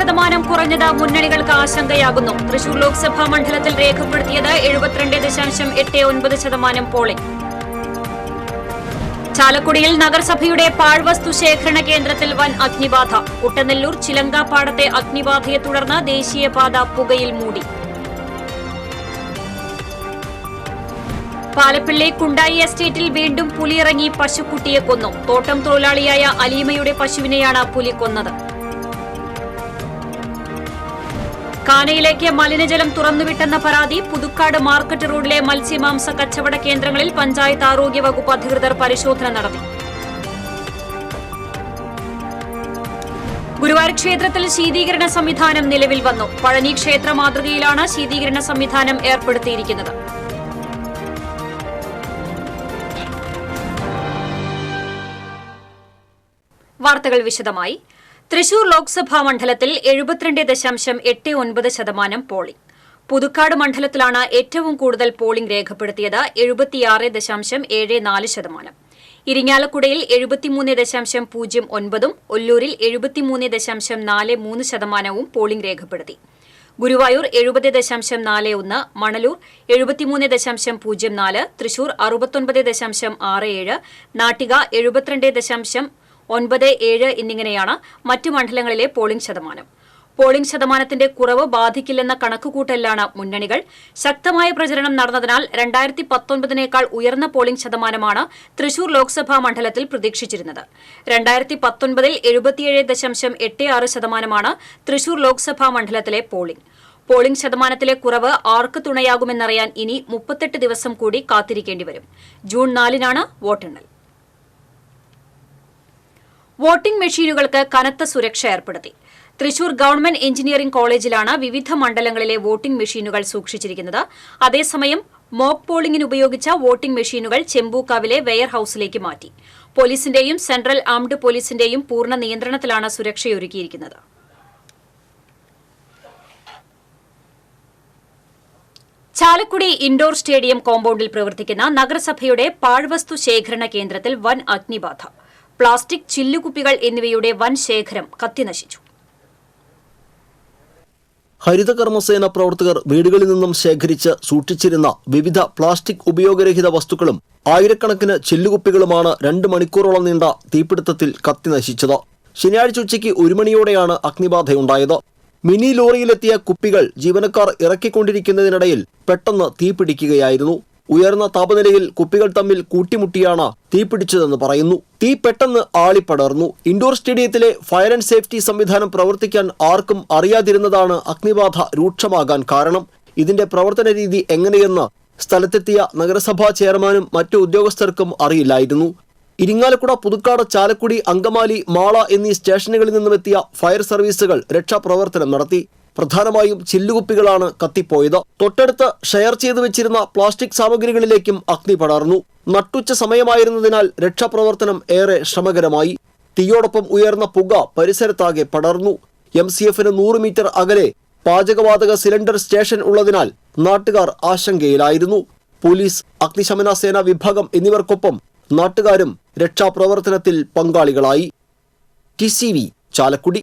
ശതമാനം കുറഞ്ഞത് മുന്നണികൾക്ക് ആശങ്കയാകുന്നു. തൃശൂർ ലോക്സഭാ മണ്ഡലത്തിൽ രേഖപ്പെടുത്തിയത് 72.89% പോളിംഗ്. ചാലക്കുടിയിൽ നഗരസഭയുടെ പാഴ്വസ്തു ശേഖരണ കേന്ദ്രത്തിൽ വൻ അഗ്നിബാധ. കുട്ടനെല്ലൂർ ചിലങ്കാപ്പാടത്തെ അഗ്നിബാധയെ തുടർന്ന് ദേശീയപാത പുകയിൽ മൂടി. പാലപ്പിള്ളി കുണ്ടായി എസ്റ്റേറ്റിൽ വീണ്ടും പുലിയിറങ്ങി പശുക്കുട്ടിയെ കൊന്നു. തോട്ടം തൊഴിലാളിയായ അലീമയുടെ പശുവിനെയാണ് പുലി കൊന്നത്. കാനയിലേക്ക് മലിനജലം തുറന്നുവിട്ടെന്ന പരാതി. പുതുക്കാട് മാർക്കറ്റ് റോഡിലെ മത്സ്യമാംസ കച്ചവട കേന്ദ്രങ്ങളിൽ പഞ്ചായത്ത് ആരോഗ്യ വകുപ്പ് അധികൃതർ പരിശോധന നടത്തി. ഗുരുവായൂർ ക്ഷേത്രത്തിൽ ശീതീകരണ സംവിധാനം നിലവിൽ വന്നു. പഴനി ക്ഷേത്ര മാതൃകയിലാണ് ശീതീകരണ സംവിധാനം ഏർപ്പെടുത്തിയിരിക്കുന്നത്. വാർത്തകൾ വിശദമായി. തൃശൂർ ലോക്സഭാ മണ്ഡലത്തിൽ 72.89% പോളിംഗ്. പുതുക്കാട് മണ്ഡലത്തിലാണ് ഏറ്റവും കൂടുതൽ പോളിംഗ് രേഖപ്പെടുത്തിയത്, 76.74%. ഇരിങ്ങാലക്കുടയിൽ 73.09%, ഒല്ലൂരിൽ 73.43% പോളിംഗ് രേഖപ്പെടുത്തി. ഗുരുവായൂർ 70.41, മണലൂർ 73.04, തൃശൂർ 69.67, നാട്ടിക 72.97 എന്നിങ്ങനെയാണ് മറ്റ് മണ്ഡലങ്ങളിലെ പോളിംഗ് ശതമാനം. പോളിംഗ് ശതമാനത്തിന്റെ കുറവ് ബാധിക്കില്ലെന്ന കണക്കുകൂട്ടലിലാണ് മുന്നണികൾ. ശക്തമായ പ്രചരണം നടന്നതിനാൽ 2019നേക്കാൾ ഉയർന്ന പോളിംഗ് ശതമാനമാണ് തൃശൂർ ലോക്സഭാ മണ്ഡലത്തിൽ പ്രതീക്ഷിച്ചിരുന്നത്. 2019ൽ 77.86% തൃശൂർ ലോക്സഭാ മണ്ഡലത്തിലെ പോളിംഗ്. പോളിംഗ് ശതമാനത്തിലെ കുറവ് ആർക്ക് തുണയാകുമെന്നറിയാൻ ഇനി 38 ദിവസം കൂടി കാത്തിരിക്കേണ്ടിവരും. ജൂൺ 4-നാണ് വോട്ടെണ്ണൽ. വോട്ടിംഗ് മെഷീനുകൾക്ക് കനത്ത സുരക്ഷ ഏർപ്പെടുത്തി. തൃശൂർ ഗവൺമെന്റ് എഞ്ചിനീയറിംഗ് കോളേജിലാണ് വിവിധ മണ്ഡലങ്ങളിലെ വോട്ടിംഗ് മെഷീനുകൾ സൂക്ഷിച്ചിരിക്കുന്നത്. അതേസമയം മോക്ക് പോളിംഗിന് ഉപയോഗിച്ച വോട്ടിംഗ് മെഷീനുകൾ ചെമ്പൂക്കാവിലെ വെയർ ഹൌസിലേക്ക് മാറ്റി. പോലീസിന്റെയും സെൻട്രൽ ആംഡ് പോലീസിന്റെയും പൂർണ്ണ നിയന്ത്രണത്തിലാണ് സുരക്ഷയൊരുക്കിയിരിക്കുന്നത്. ചാലക്കുടി ഇൻഡോർ സ്റ്റേഡിയം കോമ്പൌണ്ടിൽ പ്രവർത്തിക്കുന്ന നഗരസഭയുടെ പാഴ്വസ്തു ശേഖരണ കേന്ദ്രത്തിൽ വൻ അഗ്നിബാധ. പ്ലാസ്റ്റിക്, ചില്ലുകുപ്പികൾ എന്നിവയുടെ വൻ ശേഖരം കത്തിനശിച്ചു. ഹരിതകർമ്മസേന പ്രവർത്തകർ വീടുകളിൽ നിന്നും ശേഖരിച്ച് സൂക്ഷിച്ചിരുന്ന വിവിധ പ്ലാസ്റ്റിക് ഉപയോഗരഹിത വസ്തുക്കളും ആയിരക്കണക്കിന് ചില്ലുകുപ്പികളുമാണ് 2 മണിക്കൂറോളം നീണ്ട തീപിടുത്തത്തിൽ കത്തിനശിച്ചത്. ശനിയാഴ്ച ഉച്ചയ്ക്ക് 1 മണിയോടെയാണ് അഗ്നിബാധയുണ്ടായത്. മിനി ലോറിയിലെത്തിയ കുപ്പികൾ ജീവനക്കാർ ഇറക്കിക്കൊണ്ടിരിക്കുന്നതിനിടയിൽ പെട്ടെന്ന് തീപിടിക്കുകയായിരുന്നു. ഉയർന്ന താപനിലയിൽ കുപ്പികൾ തമ്മിൽ കൂട്ടിമുട്ടിയാണ് തീപിടിച്ചതെന്ന് പറയുന്നു. തീ പെട്ടെന്ന് ആളിപ്പടർന്നു. ഇൻഡോർ സ്റ്റേഡിയത്തിലെ ഫയർ ആൻഡ് സേഫ്റ്റി സംവിധാനം പ്രവർത്തിക്കാൻ ആർക്കും അറിയാതിരുന്നതാണ് അഗ്നിബാധ രൂക്ഷമാകാൻ കാരണം. ഇതിന്റെ പ്രവർത്തന രീതി എങ്ങനെയെന്ന് സ്ഥലത്തെത്തിയ നഗരസഭാ ചെയർമാനും മറ്റു ഉദ്യോഗസ്ഥർക്കും അറിയില്ലായിരുന്നു. ഇരിങ്ങാലക്കുട, പുതുക്കാട്, ചാലക്കുടി, അങ്കമാലി, മാള എന്നീ സ്റ്റേഷനുകളിൽ നിന്നുമെത്തിയ ഫയർ സർവീസുകൾ രക്ഷാപ്രവർത്തനം നടത്തി. പ്രധാനമായും ചില്ലുകുപ്പികളാണ് കത്തിപ്പോയത്. തൊട്ടടുത്ത് ഷെയർ ചെയ്തു വെച്ചിരുന്ന പ്ലാസ്റ്റിക് സാമഗ്രികളിലേക്കും അഗ്നി പടർന്നു. നട്ടുച്ച സമയമായിരുന്നതിനാൽ രക്ഷാപ്രവർത്തനം ഏറെ ശ്രമകരമായി. തീയോടൊപ്പം ഉയർന്ന പുക പരിസരത്താകെ പടർന്നു. MCFന് 100 മീറ്റർ അകലെ പാചകവാതക സിലിണ്ടർ സ്റ്റേഷൻ ഉള്ളതിനാൽ നാട്ടുകാർ ആശങ്കയിലായിരുന്നു. പോലീസ്, അഗ്നിശമന സേന വിഭാഗം എന്നിവർക്കൊപ്പം നാട്ടുകാരും രക്ഷാപ്രവർത്തനത്തിൽ പങ്കാളികളായി. TCV ചാലക്കുടി.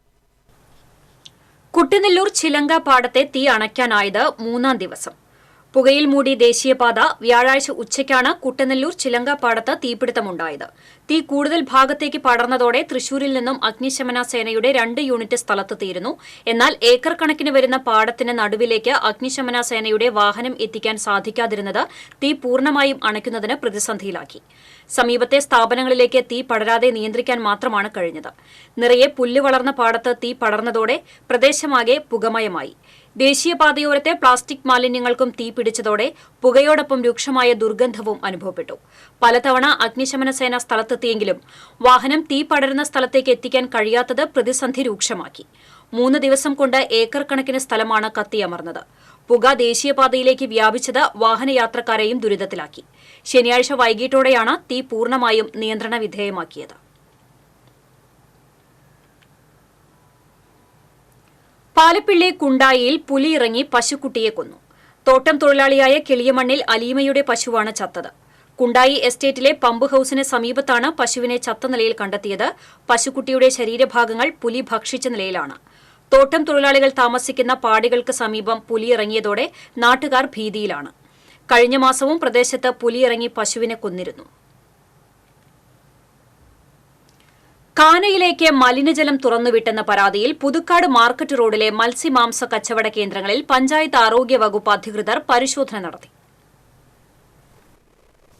കുട്ടനെല്ലൂർ ചിലങ്കാപ്പാടത്തെ തീ അണയ്ക്കാനായത് 3-ാം ദിവസം. പുകയിൽ മൂടി ദേശീയപാത. വ്യാഴാഴ്ച ഉച്ചയ്ക്കാണ് കുട്ടനെല്ലൂർ ചിലങ്കാപ്പാടത്ത് തീപിടുത്തമുണ്ടായത്. തീ കൂടുതൽ ഭാഗത്തേക്ക് പടർന്നതോടെ തൃശൂരിൽ നിന്നും അഗ്നിശമന സേനയുടെ 2 യൂണിറ്റ് സ്ഥലത്തെത്തിയിരുന്നു. എന്നാൽ ഏക്കർ കണക്കിന് വരുന്ന പാടത്തിന് നടുവിലേക്ക് അഗ്നിശമന സേനയുടെ വാഹനം എത്തിക്കാൻ സാധിക്കാതിരുന്നത് തീ പൂർണ്ണമായും അണയ്ക്കുന്നതിന് പ്രതിസന്ധിയിലാക്കി. സമീപത്തെ സ്ഥാപനങ്ങളിലേക്ക് തീ പടരാതെ നിയന്ത്രിക്കാൻ മാത്രമാണ് കഴിഞ്ഞത്. നിറയെ പുല്ല് വളർന്ന പാടത്ത് തീ പടർന്നതോടെ പ്രദേശമാകെ പുകമയമായി. ദേശീയപാതയോരത്തെ പ്ലാസ്റ്റിക് മാലിന്യങ്ങൾക്കും തീ പിടിച്ചതോടെ പുകയോടൊപ്പം രൂക്ഷമായ ദുർഗന്ധവും അനുഭവപ്പെട്ടു. പലതവണ അഗ്നിശമന സേന സ്ഥലത്തെത്തിയെങ്കിലും വാഹനം തീ പടരുന്ന സ്ഥലത്തേക്ക് എത്തിക്കാൻ കഴിയാത്തത് പ്രതിസന്ധി രൂക്ഷമാക്കി. 3 ദിവസം കൊണ്ട് ഏക്കർ കണക്കിന് സ്ഥലമാണ് കത്തിയമർന്നത്. പുക ദേശീയപാതയിലേക്ക് വ്യാപിച്ചത് വാഹനയാത്രക്കാരെയും ദുരിതത്തിലാക്കി. ശനിയാഴ്ച വൈകിട്ടോടെയാണ് തീ പൂർണ്ണമായും നിയന്ത്രണ വിധേയമാക്കിയത്. പാലപ്പിള്ളി കുണ്ടായിയിൽ പുലിയിറങ്ങി പശുക്കുട്ടിയെ കൊന്നു. തോട്ടം തൊഴിലാളിയായ കിളിയമണ്ണിൽ അലീമയുടെ പശുവാണ് ചത്തത്. കുണ്ടായി എസ്റ്റേറ്റിലെ പമ്പ് ഹൌസിന് സമീപത്താണ് പശുവിനെ ചത്ത നിലയിൽ കണ്ടെത്തിയത്. പശുക്കുട്ടിയുടെ ശരീരഭാഗങ്ങൾ പുലി ഭക്ഷിച്ച നിലയിലാണ്. തോട്ടം തൊഴിലാളികൾ താമസിക്കുന്ന പാടികൾക്ക് സമീപം പുലിയിറങ്ങിയതോടെ നാട്ടുകാർ ഭീതിയിലാണ്. കഴിഞ്ഞ മാസവും പ്രദേശത്ത് പുലിയിറങ്ങി പശുവിനെ കൊന്നിരുന്നു. കാനയിലേക്ക് മലിനജലം തുറന്നുവിട്ടെന്ന പരാതിയിൽ പുതുക്കാട് മാർക്കറ്റ് റോഡിലെ മത്സ്യമാംസ കച്ചവട കേന്ദ്രങ്ങളിൽ പഞ്ചായത്ത് ആരോഗ്യ വകുപ്പ് അധികൃതർ പരിശോധന നടത്തി.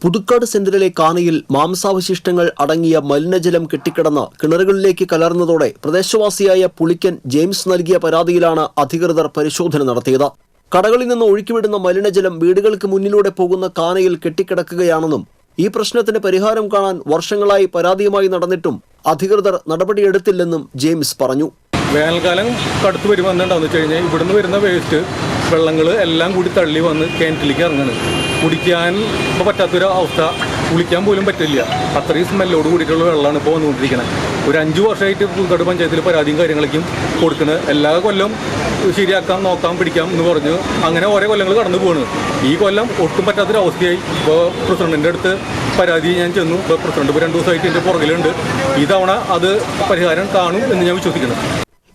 പുതുക്കാട് സെന്ററിലെ കാനയിൽ മാംസാവശിഷ്ടങ്ങൾ അടങ്ങിയ മലിനജലം കെട്ടിക്കിടന്ന് കിണറുകളിലേക്ക് കലർന്നതോടെ പ്രദേശവാസിയായ പുളിക്കൻ ജെയിംസ് നൽകിയ പരാതിയിലാണ് അധികൃതർ പരിശോധന നടത്തിയത്. കടകളിൽ നിന്ന് ഒഴുക്കിവിടുന്ന മലിനജലം വീടുകൾക്ക് മുന്നിലൂടെ പോകുന്ന കാനയിൽ കെട്ടിക്കിടക്കുകയാണെന്നും ഈ പ്രശ്നത്തിന് പരിഹാരം കാണാൻ വർഷങ്ങളായി പരാതിയുമായി നടന്നിട്ടും അധികൃതർ നടപടിയെടുത്തില്ലെന്നും ജെയിംസ് പറഞ്ഞു. വേനൽക്കാലം കടുത്ത് വരുമെന്നുണ്ടാവുന്ന വെച്ച് കഴിഞ്ഞാൽ ഇവിടുന്ന് വരുന്ന വേസ്റ്റ് വെള്ളങ്ങൾ എല്ലാം കൂടി തള്ളി വന്ന് കിണറ്റിലേക്ക് ഇറങ്ങുന്നത്. കുടിക്കാൻ ഇപ്പോൾ പറ്റാത്തൊരു അവസ്ഥ, കുളിക്കാൻ പോലും പറ്റില്ല. അത്രയും സ്മെല്ലോട് കൂടിയിട്ടുള്ള വെള്ളമാണ് ഇപ്പോൾ വന്നുകൊണ്ടിരിക്കുന്നത്. ഒരു 5 വർഷമായിട്ട് പുതുക്കാട് പഞ്ചായത്തിൽ പരാതിയും കാര്യങ്ങളൊക്കെയും കൊടുക്കുന്നത്. എല്ലാ കൊല്ലം ശരിയാക്കാം, നോക്കാം, പിടിക്കാം എന്ന് പറഞ്ഞു അങ്ങനെ ഓരോ കൊല്ലങ്ങൾ കടന്നു പോകുന്നു. ഈ കൊല്ലം ഒട്ടും പറ്റാത്തൊരവസ്ഥയായി. ഇപ്പോൾ പ്രസിഡന്റിൻ്റെ അടുത്ത് പരാതി ഞാൻ ചെന്നു. ഇപ്പോൾ പ്രസിഡന്റ് 2 ദിവസമായിട്ട് എൻ്റെ പുറകിലുണ്ട്. ഇതവണ അത് പരിഹാരം കാണും എന്ന് ഞാൻ വിശ്വസിക്കുന്നു.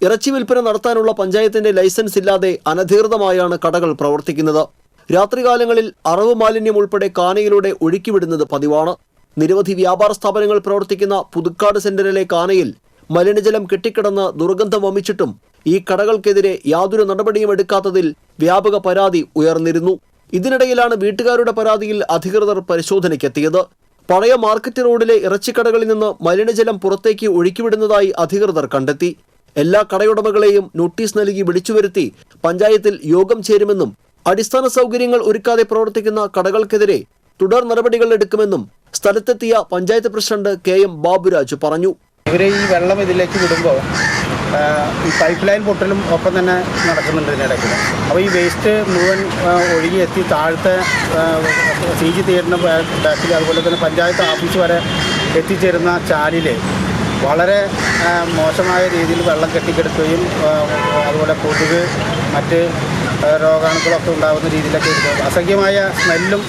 ഇറച്ചി വിൽപ്പന നടത്താനുള്ള പഞ്ചായത്തിന്റെ ലൈസൻസ് ഇല്ലാതെ അനധികൃതമായാണ് കടകൾ പ്രവർത്തിക്കുന്നത്. രാത്രികാലങ്ങളിൽ അറവ് മാലിന്യം ഉൾപ്പെടെ കാനയിലൂടെ ഒഴുക്കിവിടുന്നത് പതിവാണ്. നിരവധി വ്യാപാര സ്ഥാപനങ്ങൾ പ്രവർത്തിക്കുന്ന പുതുക്കാട് സെന്ററിലെ കാനയിൽ മലിനജലം കെട്ടിക്കിടന്ന് ദുർഗന്ധം വമിച്ചിട്ടും ഈ കടകൾക്കെതിരെ യാതൊരു നടപടിയും എടുക്കാത്തതിൽ വ്യാപക പരാതി ഉയർന്നിരുന്നു. ഇതിനിടയിലാണ് വീട്ടുകാരുടെ പരാതിയിൽ അധികൃതർ പരിശോധനയ്ക്കെത്തിയത്. പഴയ മാർക്കറ്റ് റോഡിലെ ഇറച്ചിക്കടകളിൽ നിന്ന് മലിനജലം പുറത്തേക്ക് ഒഴുക്കിവിടുന്നതായി അധികൃതർ കണ്ടെത്തി. എല്ലാ കടയുടമകളെയും നോട്ടീസ് നൽകി വിളിച്ചുവരുത്തി പഞ്ചായത്തിൽ യോഗം ചേരുമെന്നും അടിസ്ഥാന സൗകര്യങ്ങൾ ഒരുക്കാതെ പ്രവർത്തിക്കുന്ന കടകൾക്കെതിരെ തുടർ നടപടികൾ എടുക്കുമെന്നും സ്ഥലത്തെത്തിയ പഞ്ചായത്ത് പ്രസിഡന്റ് KM ബാബുരാജ് പറഞ്ഞു. ഇവരെ ഈ വെള്ളം ഇതിലേക്ക് വിടുമ്പോൾ ഈ പൈപ്പ് ലൈൻ പൊട്ടലും ഒപ്പം തന്നെ നടക്കുന്നുണ്ട് ഇതിനിടയ്ക്ക്. അപ്പോൾ ഈ വേസ്റ്റ് മുഴുവൻ ഒഴുകി എത്തി താഴത്തെ CG തിയേറ്ററിന് ബാക്കിൽ, അതുപോലെ തന്നെ പഞ്ചായത്ത് ഓഫീസ് വരെ എത്തിച്ചേരുന്ന ചാലിൽ വളരെ മോശമായ രീതിയിൽ വെള്ളം കെട്ടിക്കെടുക്കുകയും അതുപോലെ കൊതുക് മറ്റ് രോഗാണുക്കളൊക്കെ ഉണ്ടാകുന്ന രീതിയിലൊക്കെ അസംഖ്യമായ സ്മെല്ലും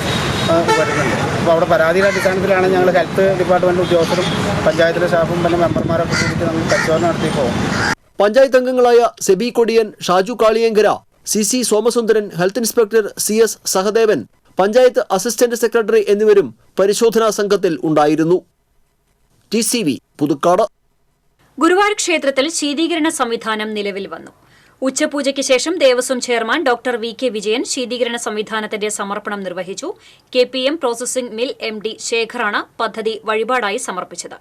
വരുന്നുണ്ട്. അപ്പോൾ അവിടെ പരാതിയുടെ അടിസ്ഥാനത്തിലാണ് ഞങ്ങൾ ഹെൽത്ത് ഡിപ്പാർട്ട്മെൻറ്റ് ഉദ്യോഗസ്ഥരും പഞ്ചായത്തിലെ സ്റ്റാഫും പിന്നെ മെമ്പർമാരൊക്കെ കൂടിയിട്ട് നമ്മൾ പരിശോധന നടത്തി പോകും. പഞ്ചായത്ത് അംഗങ്ങളായ SEBI Kodiyan, Shaju Kaliyankara, CC Somasundaran, health inspector CS Sahadevan, panchayat assistant secretary എന്നിവരും പരിശോധനാ സംഘത്തിൽ ഉണ്ടായിരുന്നു. TCV പുതുക്കാട്. ഗുരുവായൂർ ക്ഷേത്രത്തിൽ ശീതീകരണ സംവിധാനം നിലവിൽ വന്നു. ഉച്ചപൂജയ്ക്ക് ശേഷം Devaswom chairman doctor VK Vijayan ശീതീകരണ സംവിധാനത്തിന്റെ സമർപ്പണം നിർവഹിച്ചു. KPM പ്രോസസിംഗ് മിൽ MD ശേഖറാണ് പദ്ധതി വഴിപാടായി സമർപ്പിച്ചത്.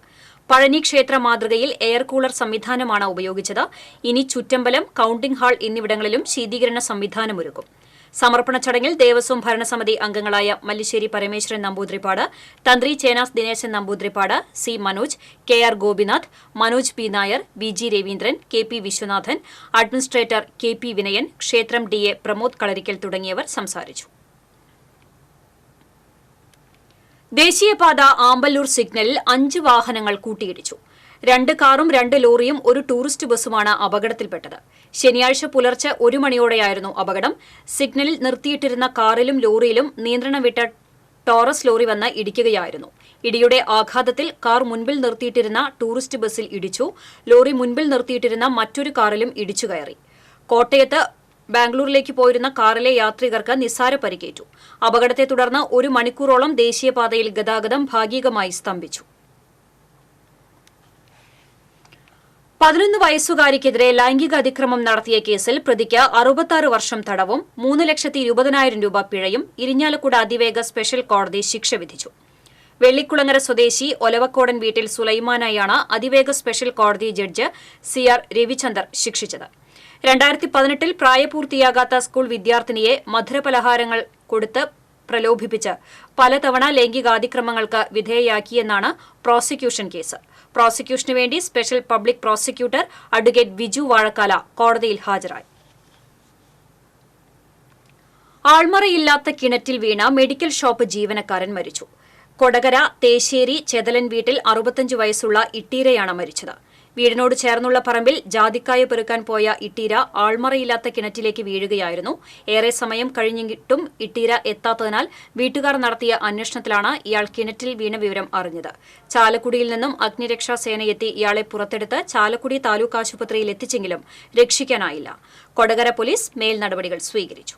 പഴനി ക്ഷേത്ര മാതൃകയിൽ എയർ കൂളർ സംവിധാനമാണ് ഉപയോഗിച്ചത്. ഇനി ചുറ്റമ്പലം, കൌണ്ടിംഗ് ഹാൾ എന്നിവിടങ്ങളിലും ശീതീകരണ സംവിധാനമൊരുക്കും. സമർപ്പണ ചടങ്ങിൽ ദേവസ്വം ഭരണസമിതി അംഗങ്ങളായ മല്ലിശ്ശേരി പരമേശ്വരൻ നമ്പൂതിരിപ്പാട്, തന്ത്രി Chennas Dineshan Namboothiripad, C Manoj, KR Gopinath, Manoj P Nair, VG Raveendran, KP Viswanathan, administrator KP Vinayan, ക്ഷേത്രം DA പ്രമോദ് കളരിക്കൽ തുടങ്ങിയവർ സംസാരിച്ചു. ദേശീയപാത ആമ്പല്ലൂർ സിഗ്നലിൽ 5 വാഹനങ്ങൾ കൂട്ടിയിടിച്ചു. 2 കാറും 2 ലോറിയും 1 ടൂറിസ്റ്റ് ബസ്സുമാണ് അപകടത്തിൽപ്പെട്ടത്. ശനിയാഴ്ച പുലർച്ചെ 1 മണിയോടെയായിരുന്നു അപകടം. സിഗ്നലിൽ നിർത്തിയിട്ടിരുന്ന കാറിലും ലോറിയിലും നിയന്ത്രണം വിട്ട ടോറസ് ലോറി വന്ന് ഇടിക്കുകയായിരുന്നു. ഇടിയുടെ ആഘാതത്തിൽ കാർ മുൻപിൽ നിർത്തിയിട്ടിരുന്ന ടൂറിസ്റ്റ് ബസ്സിൽ ഇടിച്ചു. ലോറി മുൻപിൽ നിർത്തിയിട്ടിരുന്ന മറ്റൊരു കാറിലും ഇടിച്ചു കയറി. കോട്ടയത്ത് ബാംഗ്ലൂരിലേക്ക് പോയിരുന്ന കാറിലെ യാത്രികർക്ക് നിസ്സാര പരിക്കേറ്റു. അപകടത്തെ തുടർന്ന് 1 മണിക്കൂറോളം ദേശീയപാതയിൽ ഗതാഗതം ഭാഗികമായി സ്തംഭിച്ചു. 11 വയസ്സുകാരിക്കെതിരെ ലൈംഗിക അതിക്രമം നടത്തിയ കേസിൽ പ്രതിക്ക് 66 വർഷം തടവും 3,20,000 രൂപ പിഴയും ഇരിഞ്ഞാലക്കുട അതിവേഗ സ്പെഷ്യൽ കോടതി ശിക്ഷ വിധിച്ചു. വെള്ളിക്കുളങ്ങര സ്വദേശി ഒലവക്കോടൻ വീട്ടിൽ സുലൈമാനായാണ് അതിവേഗ സ്പെഷ്യൽ കോടതി ജഡ്ജ് CR രവിചന്ദർ ശിക്ഷിച്ചത്. 2018-ൽ പ്രായപൂർത്തിയാകാത്ത സ്കൂൾ വിദ്യാർത്ഥിനിയെ മധുരപലഹാരങ്ങൾ കൊടുത്ത് പ്രലോഭിപ്പിച്ച് പലതവണ ലൈംഗികാതിക്രമങ്ങൾക്ക് വിധേയയാക്കിയെന്നാണ് പ്രോസിക്യൂഷൻ കേസ്. പ്രോസിക്യൂഷനു വേണ്ടി special public prosecutor advocate Viju Vazhakkala കോടതിയിൽ ഹാജരായി. ആൾമറയില്ലാത്ത കിണറ്റിൽ വീണ മെഡിക്കൽ ഷോപ്പ് ജീവനക്കാരൻ മരിച്ചു. കൊടകര തേശ്ശേരി ചെതലൻ വീട്ടിൽ 65 വയസ്സുള്ള ഇട്ടീരയാണ് മരിച്ചത്. വീടിനോട് ചേർന്നുള്ള പറമ്പിൽ ജാതിക്കായ പെറുക്കാൻ പോയ ഇട്ടീര ആൾമറയില്ലാത്ത കിണറ്റിലേക്ക് വീഴുകയായിരുന്നു. ഏറെ സമയം കഴിഞ്ഞിട്ടും ഇട്ടീര എത്താത്തതിനാൽ വീട്ടുകാർ നടത്തിയ അന്വേഷണത്തിലാണ് ഇയാൾ കിണറ്റിൽ വീണ വിവരം അറിഞ്ഞത്. ചാലക്കുടിയിൽ നിന്നും അഗ്നിരക്ഷാസേനയെത്തി ഇയാളെ പുറത്തെടുത്ത് ചാലക്കുടി താലൂക്ക് ആശുപത്രിയിൽ എത്തിച്ചെങ്കിലും രക്ഷിക്കാനായില്ല. കൊടകര പോലീസ് മേൽ നടപടികൾ സ്വീകരിച്ചു.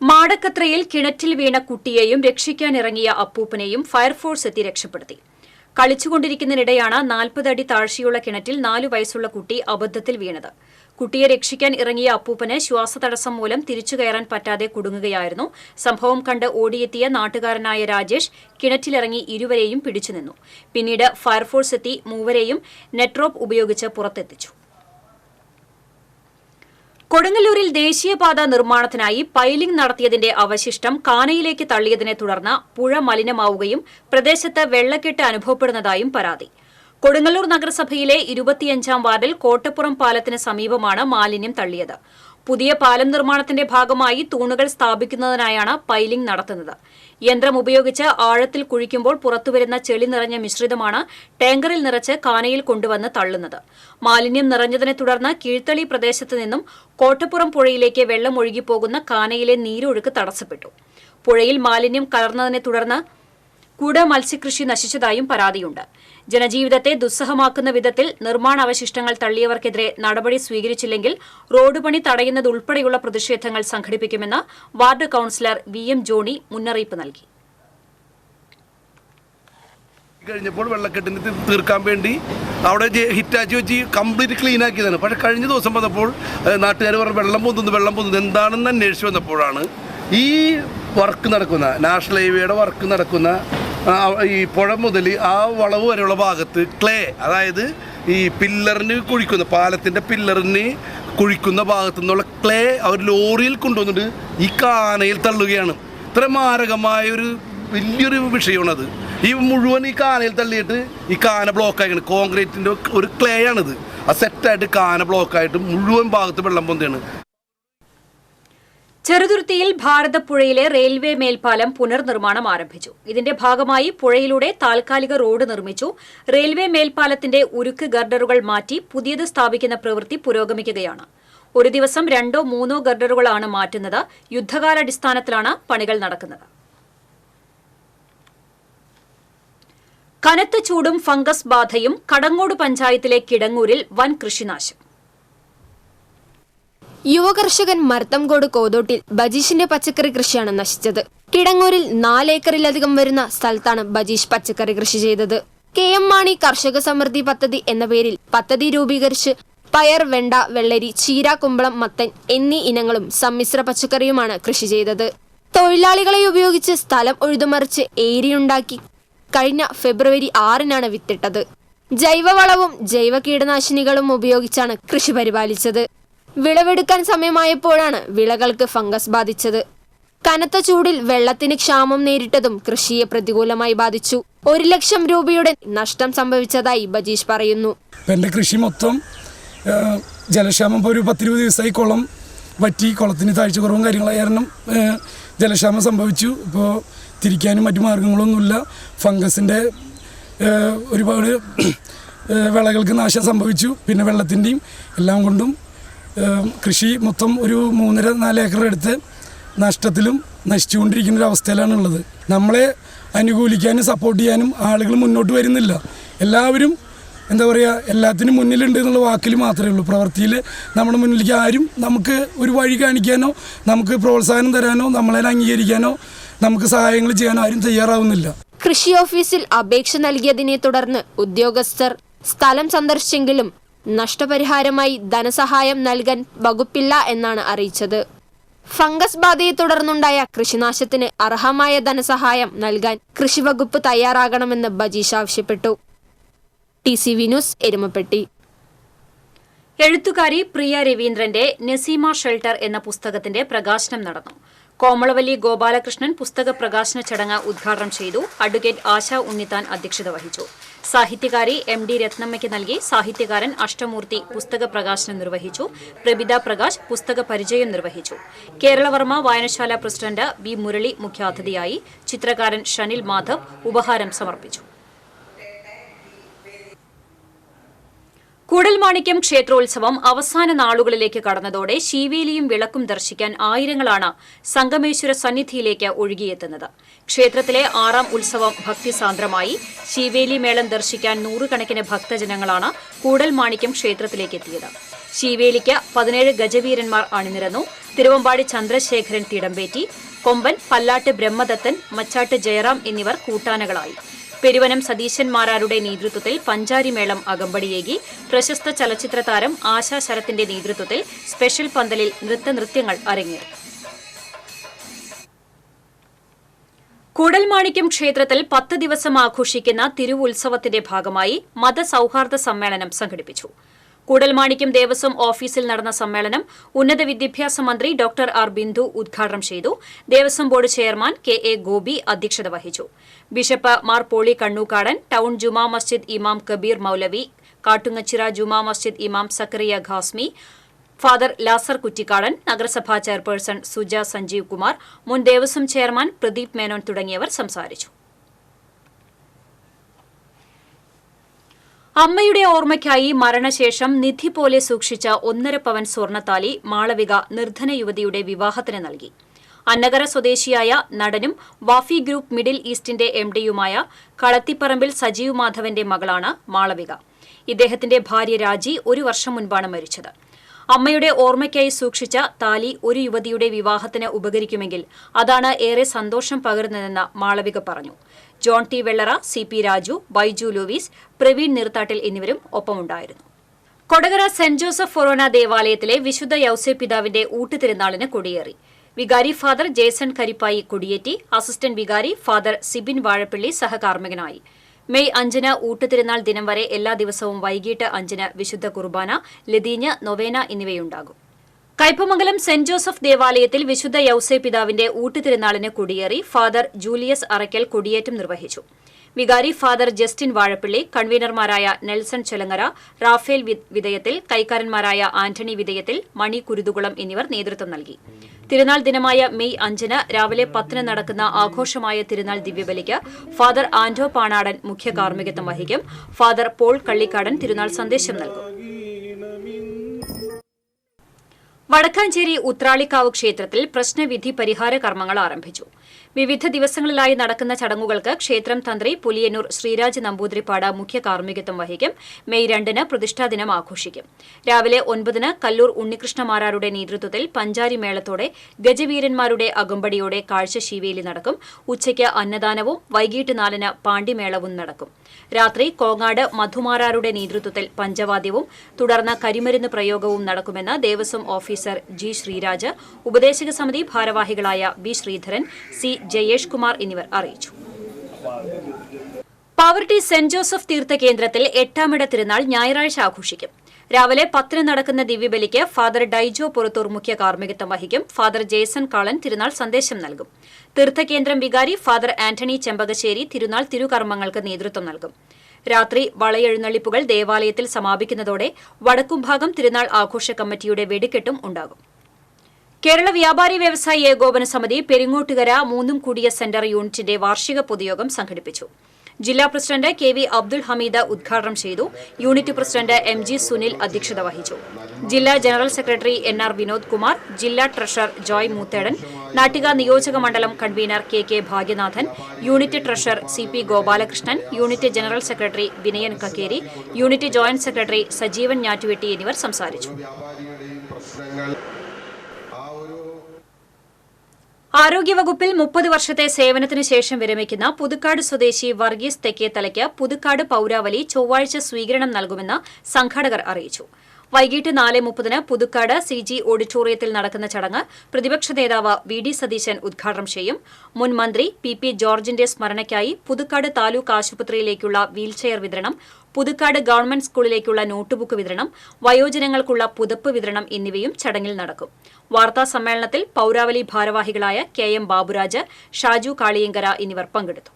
മാടക്കത്രയിൽ കിണറ്റിൽ വീണ കുട്ടിയെയും രക്ഷിക്കാനിറങ്ങിയ അപ്പൂപ്പനെയും ഫയർഫോഴ്സ് എത്തി രക്ഷപ്പെടുത്തി. കളിച്ചുകൊണ്ടിരിക്കുന്നതിനിടെയാണ് 40 അടി താഴ്ചയുള്ള കിണറ്റിൽ 4 വയസ്സുള്ള കുട്ടി അബദ്ധത്തിൽ വീണത്. കുട്ടിയെ രക്ഷിക്കാൻ ഇറങ്ങിയ അപ്പൂപ്പന് ശ്വാസതടസ്സം മൂലം തിരിച്ചു കയറാൻ പറ്റാതെ കുടുങ്ങുകയായിരുന്നു. സംഭവം കണ്ട് ഓടിയെത്തിയ നാട്ടുകാരനായ രാജേഷ് കിണറ്റിലിറങ്ങി ഇരുവരെയും പിടിച്ചുനിന്നു. പിന്നീട് ഫയർഫോഴ്സ് എത്തി മൂവരെയും നെറ്റ്രോപ്പ് ഉപയോഗിച്ച് പുറത്തെത്തിച്ചു. കൊടുങ്ങല്ലൂരിൽ ദേശീയപാത നിർമ്മാണത്തിനായി പൈലിംഗ് നടത്തിയതിന്റെ അവശിഷ്ടം കാനയിലേക്ക് തള്ളിയതിനെ തുടർന്ന് പുഴ മലിനമാവുകയും പ്രദേശത്ത് വെള്ളക്കെട്ട് അനുഭവപ്പെടുന്നതായും പരാതി. കൊടുങ്ങല്ലൂർ നഗരസഭയിലെ 25-ാം വാർഡിൽ കോട്ടപ്പുറം പാലത്തിന് സമീപമാണ് മാലിന്യം തള്ളിയത്. പുതിയ പാലം നിർമ്മാണത്തിന്റെ ഭാഗമായി തൂണുകൾ സ്ഥാപിക്കുന്നതിനായാണ് പൈലിംഗ് നടത്തുന്നത്. യന്ത്രം ഉപയോഗിച്ച് ആഴത്തിൽ കുഴിക്കുമ്പോൾ പുറത്തുവരുന്ന ചെളി നിറഞ്ഞ മിശ്രിതമാണ് ടാങ്കറിൽ നിറച്ച് കാനയിൽ കൊണ്ടുവന്ന് തള്ളുന്നത്. മാലിന്യം നിറഞ്ഞതിനെ തുടർന്ന് കീഴ്ത്തളി പ്രദേശത്ത് നിന്നും കോട്ടപ്പുറം പുഴയിലേക്ക് വെള്ളം ഒഴുകിപ്പോകുന്ന കാനയിലെ നീരൊഴുക്ക് തടസ്സപ്പെട്ടു. പുഴയിൽ മാലിന്യം കലർന്നതിനെ തുടർന്ന് കൂട മത്സ്യകൃഷി നശിച്ചതായും പരാതിയുണ്ട്. ജനജീവിതത്തെ ദുസ്സഹമാക്കുന്ന വിധത്തിൽ നിർമ്മാണ അവശിഷ്ടങ്ങൾ തള്ളിയവർക്കെതിരെ നടപടി സ്വീകരിച്ചില്ലെങ്കിൽ റോഡ് പണി തടയുന്നതുൾപ്പെടെയുള്ള പ്രതിഷേധങ്ങൾ സംഘടിപ്പിക്കുമെന്ന് വാർഡ് കൌൺസിലർ VM ജോണി മുന്നറിയിപ്പ് നൽകി. കഴിഞ്ഞപ്പോൾ വെള്ളക്കെട്ടിന് തീർക്കാൻ വേണ്ടി അവിടെ ഹിറ്റാച്ചി വെച്ച് കംപ്ലീറ്റ് ക്ലീൻ ആക്കിയതാണ്. പക്ഷേ കഴിഞ്ഞ ദിവസം വന്നപ്പോൾ നാട്ടുകാർ പറഞ്ഞു വെള്ളം പൊന്തുന്നു എന്താണെന്ന് അന്വേഷിച്ച് വന്നപ്പോഴാണ് ഈ വർക്ക് നടക്കുന്ന നാഷണൽ ഹൈവേയുടെ വർക്ക് നടക്കുന്ന ഈ പുഴ മുതൽ ആ വളവ് വരെയുള്ള ഭാഗത്ത് ക്ലേ, അതായത് ഈ പില്ലറിന് കുഴിക്കുന്ന പാലത്തിൻ്റെ പില്ലറിന് കുഴിക്കുന്ന ഭാഗത്തു നിന്നുള്ള ക്ലേ അവർ ലോറിയിൽ കൊണ്ടുവന്നിട്ട് ഈ കാനയിൽ തള്ളുകയാണ്. ഇത്ര മാരകമായൊരു വലിയൊരു വിഷയമാണത്. ഈ മുഴുവൻ ഈ കാനയിൽ തള്ളിയിട്ട് ഈ കാന ബ്ലോക്കായിക്കാണ്. കോൺക്രീറ്റിൻ്റെ ഒരു ക്ലേ ആണിത്. ആ സെറ്റായിട്ട് കാന ബ്ലോക്കായിട്ട് മുഴുവൻ ഭാഗത്ത് വെള്ളം പൊന്തിയാണ്. ചെറുതുരുത്തിയിൽ ഭാരതപ്പുഴയിലെ റെയിൽവേ മേൽപ്പാലം പുനർനിർമ്മാണം ആരംഭിച്ചു. ഇതിന്റെ ഭാഗമായി പുഴയിലൂടെ താൽക്കാലിക റോഡ് നിർമ്മിച്ചു. റെയിൽവേ മേൽപ്പാലത്തിന്റെ ഉരുക്ക് ഗർഡറുകൾ മാറ്റി പുതിയത് സ്ഥാപിക്കുന്ന പ്രവൃത്തി പുരോഗമിക്കുകയാണ്. ഒരു ദിവസം 2-3 ഗർഡറുകളാണ് മാറ്റുന്നത്. യുദ്ധകാലാടിസ്ഥാനത്തിലാണ് പണികൾ നടക്കുന്നത്. കനത്ത ചൂടും ഫംഗസ് ബാധയും കടങ്ങോട് പഞ്ചായത്തിലെ കിടങ്ങൂരിൽ വൻ കൃഷിനാശം. യുവകർഷകൻ മർത്തംകോട് കോതോട്ടിൽ ബജീഷിന്റെ പച്ചക്കറി കൃഷിയാണ് നശിച്ചത്. കിടങ്ങൂരിൽ 4 ഏക്കറിലധികം വരുന്ന സ്ഥലത്താണ് ബജീഷ് പച്ചക്കറി കൃഷി ചെയ്തത്. KM മാണി കർഷക സമൃദ്ധി പദ്ധതി എന്ന പേരിൽ പദ്ധതി രൂപീകരിച്ച് പയർ, വെണ്ട, വെള്ളരി, ചീര, കുമ്പളം, മത്തൻ എന്നീ ഇനങ്ങളും സമ്മിശ്ര പച്ചക്കറിയുമാണ് കൃഷി ചെയ്തത്. തൊഴിലാളികളെ ഉപയോഗിച്ച് സ്ഥലം ഉഴുതുമറിച്ച് ഏരിയുണ്ടാക്കി കഴിഞ്ഞ ഫെബ്രുവരി 6-നാണ് വിത്തിട്ടത്. ജൈവവളവും ജൈവ കീടനാശിനികളും ഉപയോഗിച്ചാണ് കൃഷി പരിപാലിച്ചത്. വിളവെടുക്കാൻ സമയമായപ്പോഴാണ് വിളകൾക്ക് ഫംഗസ് ബാധിച്ചത്. കനത്ത ചൂടിൽ വെള്ളത്തിന് ക്ഷാമം നേരിട്ടതും കൃഷിയെ പ്രതികൂലമായി ബാധിച്ചു. 1 ലക്ഷം രൂപയുടെ നഷ്ടം സംഭവിച്ചതായി ബജീഷ് പറയുന്നു. എൻ്റെ കൃഷി മൊത്തം ജലക്ഷാമം ഇപ്പോൾ ഒരു 10-20 ദിവസമായി കുളം വറ്റി, കുളത്തിന് താഴ്ച കുറവും കാര്യങ്ങളായ കാരണം ജലക്ഷാമം സംഭവിച്ചു. ഇപ്പോൾ തിരിക്കാനും മറ്റു മാർഗങ്ങളൊന്നുമില്ല. ഫംഗസിൻ്റെ ഒരുപാട് വിളകൾക്ക് നാശം സംഭവിച്ചു. പിന്നെ വെള്ളത്തിൻ്റെയും എല്ലാം കൊണ്ടും കൃഷി മൊത്തം ഒരു 3-4 ഏക്കർ എടുത്ത് നഷ്ടത്തിലും നശിച്ചുകൊണ്ടിരിക്കുന്ന ഒരു അവസ്ഥയിലാണുള്ളത്. നമ്മളെ അനുകൂലിക്കാനും സപ്പോർട്ട് ചെയ്യാനും ആളുകൾ മുന്നോട്ട് വരുന്നില്ല. എല്ലാവരും എന്താ പറയുക, എല്ലാത്തിനും മുന്നിലുണ്ട് എന്നുള്ള വാക്കിൽ മാത്രമേ ഉള്ളൂ. പ്രവൃത്തിയിൽ നമ്മുടെ മുന്നിലേക്ക് ആരും നമുക്ക് ഒരു വഴി കാണിക്കാനോ നമുക്ക് പ്രോത്സാഹനം തരാനോ നമ്മളെ അംഗീകരിക്കാനോ നമുക്ക് സഹായങ്ങൾ ചെയ്യാനോ ആരും തയ്യാറാവുന്നില്ല. കൃഷി ഓഫീസിൽ അപേക്ഷ നൽകിയതിനെ തുടർന്ന് ഉദ്യോഗസ്ഥർ സ്ഥലം സന്ദർശിച്ചെങ്കിലും നഷ്ടപരിഹാരമായി ധനസഹായം നൽകാൻ വകുപ്പില്ല എന്നാണ് അറിയിച്ചത്. ഫംഗസ് ബാധയെ തുടർന്നുണ്ടായ കൃഷിനാശത്തിന് അർഹമായ ധനസഹായം നൽകാൻ കൃഷിവകുപ്പ് തയ്യാറാകണമെന്ന് ബജീഷ് ആവശ്യപ്പെട്ടു. TCV news, Erumappetty. എഴുത്തുകാരി പ്രിയ രവീന്ദ്രന്റെ നസീമ ഷെൽട്ടർ എന്ന പുസ്തകത്തിന്റെ പ്രകാശനം നടന്നു. കോമളവല്ലി ഗോപാലകൃഷ്ണൻ പുസ്തക പ്രകാശന ചടങ്ങ് ഉദ്ഘാടനം ചെയ്തു. അഡ്വക്കേറ്റ് ആശ ഉണ്ണിത്താൻ അധ്യക്ഷത വഹിച്ചു. സാഹിത്യകാരി MD രത്നമ്മയ്ക്ക് നൽകി. സാഹിത്യകാരൻ അഷ്ടമൂർത്തി പുസ്തക പ്രകാശനം നിർവഹിച്ചു. പ്രബിത പ്രകാശ് പുസ്തക പരിചയം നിർവഹിച്ചു. കേരളവർമ്മ വായനശാല പ്രസിഡന്റ് B മുരളി മുഖ്യാതിഥിയായി. ചിത്രകാരൻ ഷനിൽ മാധവ് ഉപഹാരം സമർപ്പിച്ചു. കൂടൽമാണിക്യം ക്ഷേത്രോത്സവം അവസാന നാളുകളിലേക്ക് കടന്നതോടെ ശീവേലിയും വിളക്കും ദർശിക്കാൻ ആയിരങ്ങളാണ് സംഗമേശ്വര സന്നിധിയിലേക്ക് ഒഴുകിയെത്തുന്നത്. ക്ഷേത്രത്തിലെ 6ാം ഉത്സവം ഭക്തിസാന്ദ്രമായി. ശീവേലി മേളം ദർശിക്കാൻ നൂറുകണക്കിന് ഭക്തജനങ്ങളാണ് കൂടൽമാണിക്യം ക്ഷേത്രത്തിലേക്കെത്തിയത്. ശീവേലിക്ക് 17 ഗജവീരന്മാർ അണിനിരന്നു. തിരുവമ്പാടി ചന്ദ്രശേഖരൻ തിടമ്പേറ്റി, കൊമ്പൻ പല്ലാട്ട് ബ്രഹ്മദത്തൻ, മച്ചാട്ട് ജയറാം എന്നിവർ കൂട്ടാനകളായി. പെരുവനം സതീശന്മാരാരുടെ നേതൃത്വത്തിൽ പഞ്ചാരിമേളം അകമ്പടിയേകി. പ്രശസ്ത ചലച്ചിത്ര താരം ആശാ ശരത്തിന്റെ നേതൃത്വത്തിൽ സ്പെഷ്യൽ പന്തലിൽ നൃത്തനൃത്യങ്ങൾ അരങ്ങേറി. കൂടൽമാണിക്യം ക്ഷേത്രത്തിൽ 10 ദിവസം ആഘോഷിക്കുന്ന തിരുവുത്സവത്തിന്റെ ഭാഗമായി മതസൌഹാർദ്ദ സമ്മേളനം സംഘടിപ്പിച്ചു. കൂടൽമാണിക്യം ദേവസ്വം ഓഫീസിൽ നടന്ന സമ്മേളനം ഉന്നത വിദ്യാഭ്യാസ മന്ത്രി ഡോക്ടർ ആർ ബിന്ദു ഉദ്ഘാടനം ചെയ്തു. Devaswom board chairman K A. Gopi അധ്യക്ഷത വഹിച്ചു. ബിഷപ്പ് മാർ പോളി കണ്ണൂക്കാടൻ, ടൌൺ ജുമാ മസ്ജിദ് ഇമാം കബീർ മൌലവി, കാട്ടുങ്ങച്ചിറ ജുമാ മസ്ജിദ് ഇമാം സക്കറിയ ഖാസ്മി, ഫാദർ ലാസർ കുറ്റിക്കാടൻ, നഗരസഭാ ചെയർപേഴ്സൺ സുജ സഞ്ജീവ് കുമാർ, മുൻ ദേവസ്വം ചെയർമാൻ പ്രദീപ് മേനോൻ തുടങ്ങിയവർ സംസാരിച്ചു. അമ്മയുടെ ഓർമ്മയ്ക്കായി മരണശേഷം നിധി പോലെ സൂക്ഷിച്ച 1.5 പവൻ സ്വർണ്ണത്താലി മാളവിക നിർധന യുവതിയുടെ വിവാഹത്തിന് നൽകി. അന്നഗര സ്വദേശിയായ നടനും വാഫി ഗ്രൂപ്പ് മിഡിൽ ഈസ്റ്റിന്റെ എംഡിയുമായ കളത്തിപ്പറമ്പിൽ സജീവ് മാധവന്റെ മകളാണ് മാളവിക. ഇദ്ദേഹത്തിന്റെ ഭാര്യ രാജി 1 വർഷം മുൻപാണ് മരിച്ചത്. അമ്മയുടെ ഓർമ്മയ്ക്കായി സൂക്ഷിച്ച താലി ഒരു യുവതിയുടെ വിവാഹത്തിന് ഉപകരിക്കുമെങ്കിൽ അതാണ് ഏറെ സന്തോഷം പകരുന്നതെന്ന് മാളവിക പറഞ്ഞു. John T Vellara, CP Raju, Baiju Louis, Praveen Neerthattil എന്നിവരും ഒപ്പമുണ്ടായിരുന്നു. കൊടകര സെന്റ് ജോസഫ് ഫൊറോന ദേവാലയത്തിലെ വിശുദ്ധ യൗസേപ്പിതാവിന്റെ ഊട്ടുതിരുനാളിന് കൊടിയേറി. വികാരി ഫാദർ ജേസൺ കരിപ്പായി കൊടിയേറ്റി. അസിസ്റ്റന്റ് വികാരി ഫാദർ സിബിൻ വാഴപ്പള്ളി സഹകാർമ്മികനായി. മെയ് 5 ഊട്ടുതിരുനാൾ ദിനം വരെ എല്ലാ ദിവസവും വൈകിട്ട് 5 വിശുദ്ധ കുർബാന, ലതീഞ്ഞ്, നൊവേന എന്നിവയുണ്ടാകും. കയ്പമംഗലം സെന്റ് ജോസഫ് ദേവാലയത്തിൽ വിശുദ്ധ യൗസേപ്പിതാവിന്റെ ഊട്ടുതിരുനാളിന് കൊടിയേറി. ഫാദർ ജൂലിയസ് അറയ്ക്കൽ കൊടിയേറ്റം നിർവഹിച്ചു. വികാരി ഫാദർ ജസ്റ്റിൻ വാഴപ്പള്ളി, കൺവീനർമാരായ നെൽസൺ ചെലങ്ങര, റാഫേൽ വിതയത്തിൽ, കൈക്കാരന്മാരായ ആന്റണി വിതയത്തിൽ, മണി കുരുതുകുളം എന്നിവർ നേതൃത്വം നൽകി. തിരുനാൾ ദിനമായ മെയ് 5 രാവിലെ 10 നടക്കുന്ന ആഘോഷമായ തിരുനാൾ ദിവ്യബലിക്ക് ഫാദർ ആന്റോ പാണാടൻ മുഖ്യ കാർമ്മികത്വം വഹിക്കും. ഫാദർ പോൾ കള്ളിക്കാടൻ തിരുനാൾ സന്ദേശം നൽകും. വടക്കാഞ്ചേരി ഉത്രാളിക്കാവ് ക്ഷേത്രത്തിൽ പ്രശ്നവിധി പരിഹാര കർമ്മങ്ങൾ ആരംഭിച്ചു. വിവിധ ദിവസങ്ങളിലായി നടക്കുന്ന ചടങ്ങുകൾക്ക് ക്ഷേത്രം തന്ത്രി പുലിയന്നൂർ ശ്രീരാജ് നമ്പൂതിരിപ്പാട് മുഖ്യ കാർമ്മികത്വം വഹിക്കും. മെയ് 2 പ്രതിഷ്ഠാദിനം ആഘോഷിക്കും. രാവിലെ 9 കല്ലൂർ ഉണ്ണികൃഷ്ണമാരാരുടെ നേതൃത്വത്തിൽ പഞ്ചാരി മേളത്തോടെ ഗജവീരന്മാരുടെ അകമ്പടിയോടെ കാഴ്ച ശീവേലി നടക്കും. ഉച്ചയ്ക്ക് അന്നദാനവും വൈകിട്ട് 4 പാണ്ടിമേളവും നടക്കും. രാത്രി കോങ്ങാട് മധുമാരാരുടെ നേതൃത്വത്തിൽ പഞ്ചവാദ്യവും തുടർന്ന് കരിമരുന്ന് പ്രയോഗവും നടക്കുമെന്ന് ദേവസ്വം ഓഫീസർ ജി ശ്രീരാജ്, ഉപദേശക സമിതി ഭാരവാഹികളായ ബി ശ്രീധരൻ, സി ജയേഷ് കുമാർ എന്നിവർ അറിയിച്ചു. പാവർട്ടി സെന്റ് ജോസഫ് തീർത്ഥകേന്ദ്രത്തിൽ 8ാമിട തിരുനാൾ ഞായറാഴ്ച ആഘോഷിക്കും. രാവിലെ 10 നടക്കുന്ന ദിവ്യബലിക്ക് ഫാദർ ഡൈജോ പുറത്തൂർ മുഖ്യ കാർമ്മികത്വം വഹിക്കും. ഫാദർ ജേസൺ കാളൻ തിരുനാൾ സന്ദേശം നൽകും. തീർത്ഥകേന്ദ്രം വികാരി ഫാദർ ആന്റണി ചെമ്പകശ്ശേരി തിരുനാൾ തിരുകർമ്മങ്ങൾക്ക് നേതൃത്വം നൽകും. രാത്രി വളയെഴുന്നള്ളിപ്പുകൾ ദേവാലയത്തിൽ സമാപിക്കുന്നതോടെ വടക്കുംഭാഗം തിരുനാൾ ആഘോഷ കമ്മിറ്റിയുടെ വെടിക്കെട്ടും ഉണ്ടാകും. കേരള വ്യാപാരി വ്യവസായി ഏകോപന സമിതി പെരിങ്ങോട്ടുകര 3 കൂടിയ സെന്റർ യൂണിറ്റിന്റെ വാർഷിക പൊതുയോഗം സംഘടിപ്പിച്ചു. ജില്ലാ പ്രസിഡന്റ് കെ.വി. അബ്ദുൽ ഹമീദ് ഉദ്ഘാടനം ചെയ്തു. യൂണിറ്റ് പ്രസിഡന്റ് MG സുനിൽ അധ്യക്ഷത വഹിച്ചു. ജില്ലാ general secretary NR Vinod Kumar, ജില്ലാ ട്രഷറർ ജോയ് മൂത്തേടൻ, നാട്ടിക നിയോജക മണ്ഡലം convener K Bhagyanathan, unit treasurer CP Gopalakrishnan, unit general secretary Vinayan Kakkeri, unit joint secretary Sajeevan Njattuvetti എന്നിവർ സംസാരിച്ചു. ആരോഗ്യവകുപ്പിൽ 30 വർഷത്തെ സേവനത്തിനു ശേഷം വിരമിക്കുന്ന പുതുക്കാട് സ്വദേശി വർഗീസ് തെക്കേത്തലയ്ക്ക് പുതുക്കാട് പൌരാവലി ചൊവ്വാഴ്ച സ്വീകരണം നൽകുമെന്ന് സംഘാടകർ അറിയിച്ചു. വൈകിട്ട് 4:30 പുതുക്കാട് CG ഓഡിറ്റോറിയത്തിൽ നടക്കുന്ന ചടങ്ങ് പ്രതിപക്ഷ നേതാവ് VD സതീശൻ ഉദ്ഘാടനം ചെയ്യും. മുൻ മന്ത്രി PP ജോർജിന്റെ സ്മരണയ്ക്കായി പുതുക്കാട് താലൂക്ക് ആശുപത്രിയിലേക്കുള്ള വീൽചെയർ വിതരണം, പുതുക്കാട് ഗവൺമെന്റ് സ്കൂളിലേക്കുള്ള നോട്ടുബുക്ക് വിതരണം, വയോജനങ്ങൾക്കുള്ള പുതപ്പ് വിതരണം എന്നിവയും ചടങ്ങിൽ നടക്കും. വാർത്താ സമ്മേളനത്തിൽ പൌരാവലി ഭാരവാഹികളായ KM ബാബുരാജ്, ഷാജു കാളിയങ്കര എന്നിവർ പങ്കെടുത്തു.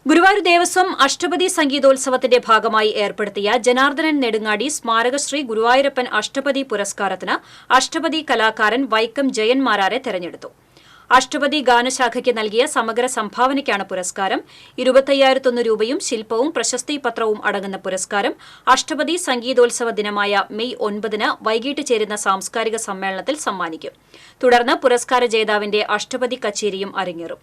ഗുരുവായൂർ ദേവസ്വം അഷ്ടപതി സംഗീതോത്സവത്തിന്റെ ഭാഗമായി ഏർപ്പെടുത്തിയ ജനാർദ്ദനൻ നെടുങ്ങാടി സ്മാരകശ്രീ ഗുരുവായൂരപ്പൻ അഷ്ടപതി പുരസ്കാരത്തിന് അഷ്ടപതി കലാകാരൻ വൈക്കം ജയൻ മാരാരെ തെരഞ്ഞെടുത്തു. അഷ്ടപതി ഗാനശാഖയ്ക്ക് നൽകിയ സമഗ്ര സംഭാവനയ്ക്കാണ് പുരസ്കാരം. 25,001 രൂപയും ശില്പവും പ്രശസ്തി പത്രവും അടങ്ങുന്ന പുരസ്കാരം അഷ്ടപതി സംഗീതോത്സവ ദിനമായ മെയ് 9 വൈകിട്ട് ചേരുന്ന സാംസ്കാരിക സമ്മേളനത്തിൽ സമ്മാനിക്കും. തുടർന്ന് പുരസ്കാര ജേതാവിന്റെ അഷ്ടപതി കച്ചേരിയും അരങ്ങേറും.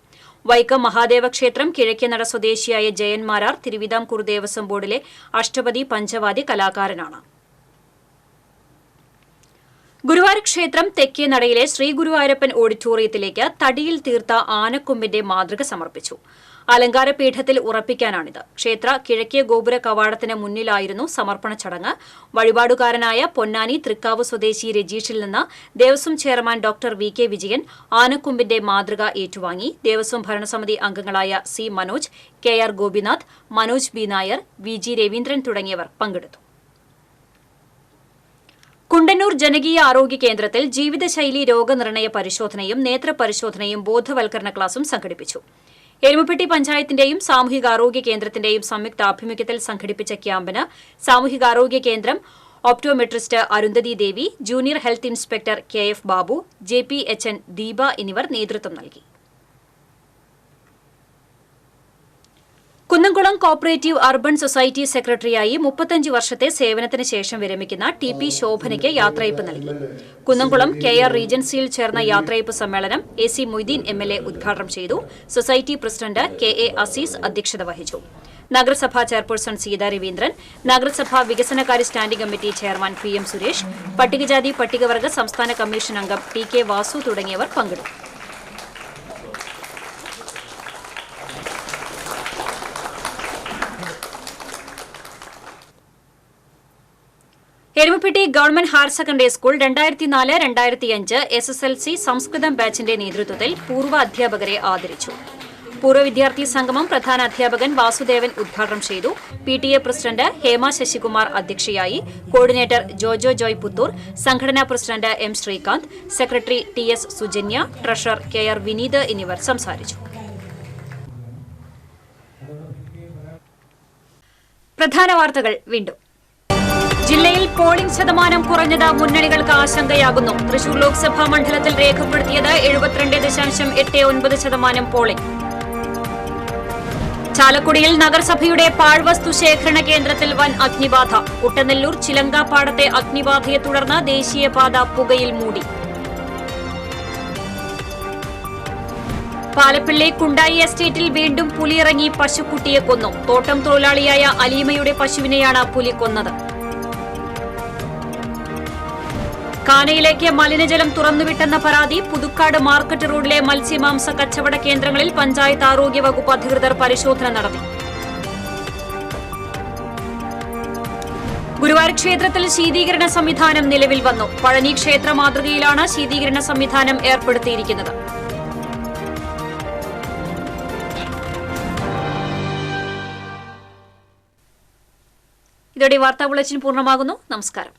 വൈക്കം മഹാദേവ ക്ഷേത്രം കിഴക്കേനട സ്വദേശിയായ ജയൻ മാരാർ തിരുവിതാംകൂർ ദേവസ്വം ബോർഡിലെ അഷ്ടപതി പഞ്ചവാദ്യ കലാകാരനാണ്. ഗുരുവായൂർ ക്ഷേത്രം തെക്കേനടയിലെ ശ്രീ ഗുരുവായൂരപ്പൻ ഓഡിറ്റോറിയത്തിലേക്ക് തടിയിൽ തീർത്ത ആനക്കൊമ്പിന്റെ മാതൃക സമർപ്പിച്ചു. അലങ്കാരപീഠത്തിൽ ഉറപ്പിക്കാനാണിത്. ക്ഷേത്ര കിഴക്കേ ഗോപുര കവാടത്തിന് മുന്നിലായിരുന്നു സമർപ്പണ ചടങ്ങ്. വഴിപാടുകാരനായ പൊന്നാനി തൃക്കാവ് സ്വദേശി രജീഷിൽ നിന്ന് Devaswom chairman doctor V K Vijayan ആനക്കൊമ്പിന്റെ മാതൃക ഏറ്റുവാങ്ങി. ദേവസ്വം ഭരണസമിതി അംഗങ്ങളായ C Manoj, K R Gopinath, Manoj B Nair, V G Raveendran തുടങ്ങിയവർ പങ്കെടുത്തു. കുണ്ടന്നൂർ ജനകീയ ആരോഗ്യ കേന്ദ്രത്തിൽ ജീവിതശൈലി രോഗനിർണയ പരിശോധനയും നേത്രപരിശോധനയും ബോധവൽക്കരണ ക്ലാസും സംഘടിപ്പിച്ചു. എരുമപ്പെട്ടി പഞ്ചായത്തിന്റെയും സാമൂഹികാരോഗ്യ കേന്ദ്രത്തിന്റെയും സംയുക്താഭിമുഖ്യത്തിൽ സംഘടിപ്പിച്ച ക്യാമ്പിന് സാമൂഹികാരോഗ്യ കേന്ദ്രം optometrist Arundhathi Devi, junior health inspector K F Babu, JPHN Deepa എന്നിവർ നേതൃത്വം നൽകി. കുന്നംകുളം കോപ്പറേറ്റീവ് അർബൻ സൊസൈറ്റി സെക്രട്ടറിയായി 35 വർഷത്തെ സേവനത്തിന് ശേഷം വിരമിക്കുന്ന TP ശോഭനയ്ക്ക് യാത്രയയപ്പ് നൽകി. കുന്നംകുളം KR റീജൻസിയിൽ ചേർന്ന യാത്രയയപ്പ് സമ്മേളനം AC മൊയ്തീൻ MLA ഉദ്ഘാടനം ചെയ്തു. സൊസൈറ്റി പ്രസിഡന്റ് KA അസീസ് അധ്യക്ഷത വഹിച്ചു. നഗരസഭാ ചെയർപേഴ്സൺ സീതാ രവീന്ദ്രൻ, നഗരസഭാ വികസനകാര്യ standing committee chairman PM Suresh, പട്ടികജാതി പട്ടികവർഗ സംസ്ഥാന കമ്മീഷൻ അംഗം TK വാസു തുടങ്ങിയവർ പങ്കെടുത്തു. Erumapetty government higher secondary school 2004-2005 SSLC Sanskrit ബാച്ചിന്റെ നേതൃത്വത്തിൽ പൂർവ്വ അധ്യാപകരെ ആദരിച്ചു. പൂർവ്വ വിദ്യാർത്ഥി സംഗമം പ്രധാന അധ്യാപകൻ വാസുദേവൻ ഉദ്ഘാടനം ചെയ്തു. PTA പ്രസിഡന്റ് ഹേമ ശശികുമാർ അധ്യക്ഷയായി. കോർഡിനേറ്റർ ജോജോ ജോയ് പുത്തൂർ, സംഘടനാ president M Sreekanth, secretary TS Sujanya, treasurer KR Vineeth എന്നിവർ സംസാരിച്ചു. പ്രധാന വാർത്തകൾ വീണ്ടും. ജില്ലയിൽ പോളിംഗ് ശതമാനം കുറഞ്ഞത് മുന്നണികൾക്ക് ആശങ്കയാകുന്നു. തൃശൂർ ലോക്സഭാ മണ്ഡലത്തിൽ രേഖപ്പെടുത്തിയത് 72.89% പോളിംഗ്. ചാലക്കുടിയിൽ നഗരസഭയുടെ പാഴ്വസ്തു ശേഖരണ കേന്ദ്രത്തിൽ വൻ അഗ്നിബാധ. കുട്ടനെല്ലൂർ ചിലങ്കാപ്പാടത്തെ അഗ്നിബാധയെ തുടർന്ന് ദേശീയപാത പുകയിൽ മൂടി. പാലപ്പിള്ളി കുണ്ടായി എസ്റ്റേറ്റിൽ വീണ്ടും പുലിയിറങ്ങി പശുക്കുട്ടിയെ കൊന്നു. തോട്ടം തൊഴിലാളിയായ അലീമയുടെ പശുവിനെയാണ് പുലി കൊന്നത്. കാനയിലേക്ക് മലിനജലം തുറന്നുവിട്ടെന്ന പരാതി. പുതുക്കാട് മാർക്കറ്റ് റോഡിലെ മത്സ്യമാംസ കച്ചവട കേന്ദ്രങ്ങളിൽ പഞ്ചായത്ത് ആരോഗ്യ വകുപ്പ് അധികൃതർ പരിശോധന നടത്തി. ഗുരുവായൂർ ക്ഷേത്രത്തിൽ ശീതീകരണ സംവിധാനം നിലവിൽ വന്നു. പഴനി ക്ഷേത്ര മാതൃകയിലാണ് ശീതീകരണ സംവിധാനം ഏർപ്പെടുത്തിയിരിക്കുന്നത്. ഇതോടെ വാർത്താ ബുള്ളറ്റിൻ പൂർണ്ണമാകുന്നു. നമസ്കാരം.